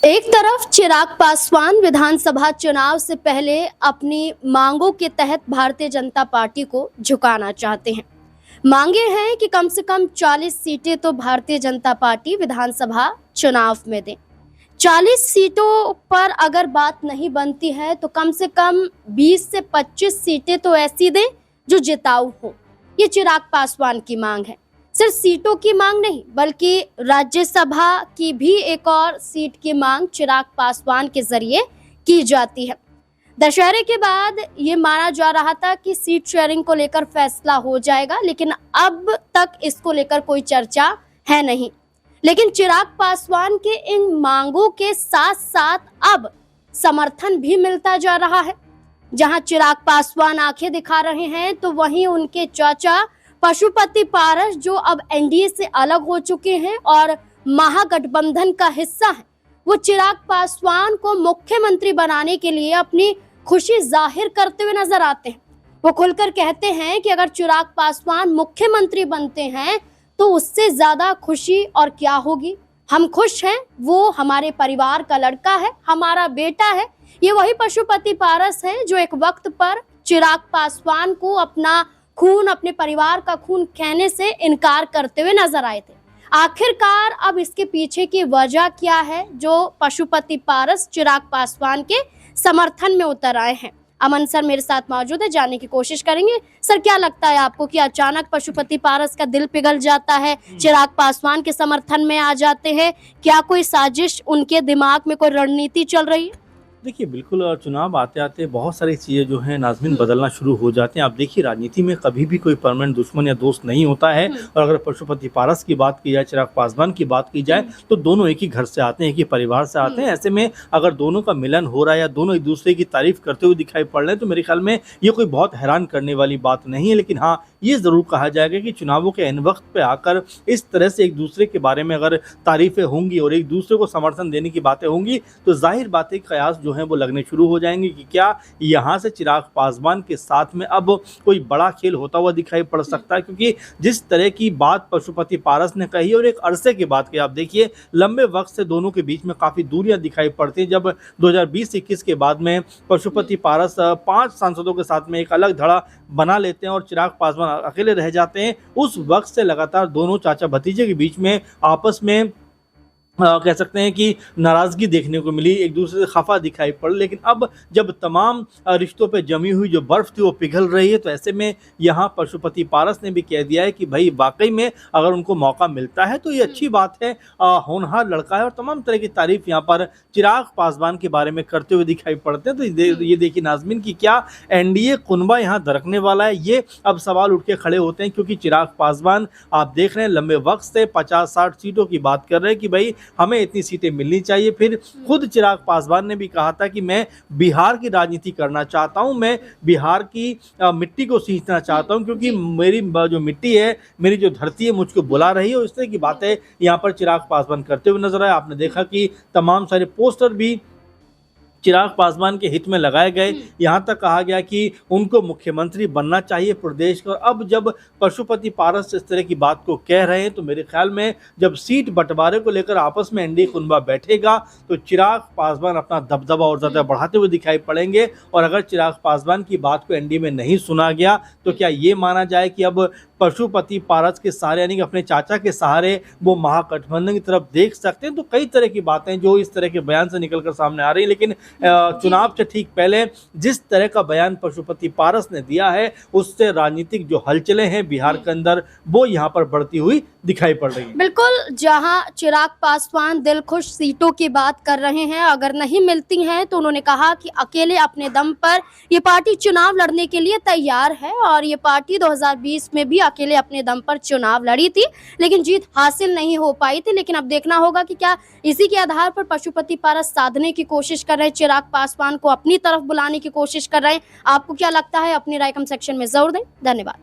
एक तरफ चिराग पासवान विधानसभा चुनाव से पहले अपनी मांगों के तहत भारतीय जनता पार्टी को झुकाना चाहते हैं। मांगे हैं कि कम से कम 40 सीटें तो भारतीय जनता पार्टी विधानसभा चुनाव में दे। 40 सीटों पर अगर बात नहीं बनती है तो कम से कम 20 से 25 सीटें तो ऐसी दें जो जिताऊ हो। ये चिराग पासवान की मांग है। सिर्फ सीटों की मांग नहीं बल्कि राज्यसभा की भी एक और सीट की मांग चिराग पासवान के जरिए की जाती है। दशहरे के बाद ये माना जा रहा था कि सीट शेयरिंग को लेकर फैसला हो जाएगा, लेकिन अब तक इसको लेकर कोई चर्चा है नहीं। लेकिन चिराग पासवान के इन मांगों के साथ साथ अब समर्थन भी मिलता जा रहा है। जहां चिराग पासवान आंखें दिखा रहे हैं तो वहीं उनके चाचा पशुपति पारस, जो अब एनडीए से अलग हो चुके हैं और महागठबंधन का हिस्सा है, वो चिराग पासवान को मुख्यमंत्री बनाने के लिए अपनी खुशी जाहिर करते हुए नजर आते हैं। वो खुलकर कहते हैं कि अगर चिराग पासवान मुख्यमंत्री बनते हैं तो उससे ज्यादा खुशी और क्या होगी। हम खुश हैं, वो हमारे परिवार का लड़का है, हमारा बेटा है। ये वही पशुपति पारस है जो एक वक्त पर चिराग पासवान को अपना खून, अपने परिवार का खून कहने से इनकार करते हुए नजर आए थे। आखिरकार अब इसके पीछे की वजह क्या है जो पशुपति पारस चिराग पासवान के समर्थन में उतर आए हैं? अमन सर मेरे साथ मौजूद है, जानने की कोशिश करेंगे। सर, क्या लगता है आपको कि अचानक पशुपति पारस का दिल पिघल जाता है, चिराग पासवान के समर्थन में आ जाते हैं? क्या कोई साजिश उनके दिमाग में, कोई रणनीति चल रही है? देखिए, बिल्कुल चुनाव आते आते बहुत सारी चीज़ें जो हैं नाज़मीन बदलना शुरू हो जाते हैं। आप देखिए, राजनीति में कभी भी कोई परमानेंट दुश्मन या दोस्त नहीं होता है। और अगर पशुपति पारस की बात की जाए, चिराग पासवान की बात की जाए, तो दोनों एक ही घर से आते हैं, एक ही परिवार से आते हैं। ऐसे में अगर दोनों का मिलन हो रहा है या दोनों एक दूसरे की तारीफ करते हुए दिखाई पड़ रहे हैं तो मेरे ख्याल में ये कोई बहुत हैरान करने वाली बात नहीं है। लेकिन हाँ, ये ज़रूर कहा जाएगा कि चुनावों के ऐन वक्त पर आकर इस तरह से एक दूसरे के बारे में अगर तारीफें होंगी और एक दूसरे को समर्थन देने की बातें होंगी तो जाहिर बातें कयास जो हैं वो लगने शुरू हो जाएंगे कि क्या यहाँ से चिराग पासवान के साथ में अब कोई बड़ा खेल होता हुआ दिखाई पड़ सकता है। क्योंकि जिस तरह की बात पशुपति पारस ने कही और एक अरसे के बाद की, आप देखिए लंबे वक्त से दोनों के बीच में काफ़ी दूरियां दिखाई पड़ती हैं। जब 2020-21 के बाद में पशुपति पारस 5 सांसदों के साथ में एक अलग धड़ा बना लेते हैं और चिराग पासवान अकेले रह जाते हैं, उस वक्त से लगातार दोनों चाचा भतीजे के बीच में आपस में कह सकते हैं कि नाराज़गी देखने को मिली, एक दूसरे से खफा दिखाई पड़। लेकिन अब जब तमाम रिश्तों पे जमी हुई जो बर्फ़ थी वो पिघल रही है तो ऐसे में यहाँ पशुपति पारस ने भी कह दिया है कि भाई वाकई में अगर उनको मौका मिलता है तो ये अच्छी बात है, होनहार लड़का है। और तमाम तरह की तारीफ यहाँ पर चिराग पासवान के बारे में करते हुए दिखाई पड़ते हैं। तो ये देखिए नाज़मीन की क्या एनडीए कुनबा यहाँ दरकने वाला है, ये अब सवाल उठ के खड़े होते हैं। क्योंकि चिराग पासवान आप देख रहे हैं लंबे वक्त से 50-60 सीटों की बात कर रहे हैं कि भाई हमें इतनी सीटें मिलनी चाहिए। फिर खुद चिराग पासवान ने भी कहा था कि मैं बिहार की राजनीति करना चाहता हूं, मैं बिहार की मिट्टी को सींचना चाहता हूं क्योंकि मेरी जो मिट्टी है, मेरी जो धरती है मुझको बुला रही है। और इस तरह की बातें यहाँ पर चिराग पासवान करते हुए नजर आए। आपने देखा कि तमाम सारे पोस्टर भी चिराग पासवान के हित में लगाए गए। यहाँ तक कहा गया कि उनको मुख्यमंत्री बनना चाहिए प्रदेश का। और अब जब पशुपति पारस इस तरह की बात को कह रहे हैं तो मेरे ख्याल में जब सीट बंटवारे को लेकर आपस में एनडीए कुनबा बैठेगा तो चिराग पासवान अपना दबदबा और ज़्यादा बढ़ाते हुए दिखाई पड़ेंगे। और अगर चिराग पासवान की बात को एनडीए में नहीं सुना गया तो क्या ये माना जाए कि अब पशुपति पारस के सहारे यानी कि अपने चाचा के सहारे वो महागठबंधन की तरफ देख सकते हैं? तो कई तरह की बातें जो इस तरह के बयान से निकलकर सामने आ रही है। लेकिन चुनाव से ठीक पहले जिस तरह का बयान पशुपति पारस ने दिया है उससे राजनीतिक जो हलचलें हैं बिहार के अंदर वो यहाँ पर बढ़ती हुई दिखाई पड़ रही है। बिल्कुल, जहां चिराग पासवान दिलखुश सीटों की बात कर रहे हैं, अगर नहीं मिलती हैं तो उन्होंने कहा कि अकेले अपने दम पर ये पार्टी चुनाव लड़ने के लिए तैयार है। और ये पार्टी 2020 में भी अकेले अपने दम पर चुनाव लड़ी थी लेकिन जीत हासिल नहीं हो पाई थी। लेकिन अब देखना होगा कि क्या इसी के आधार पर पशुपति पारस साधने की कोशिश कर रहे हैं, चिराग पासवान को अपनी तरफ बुलाने की कोशिश कर रहे हैं। आपको क्या लगता है? अपनी राय कमेंट सेक्शन में जरूर दें। धन्यवाद।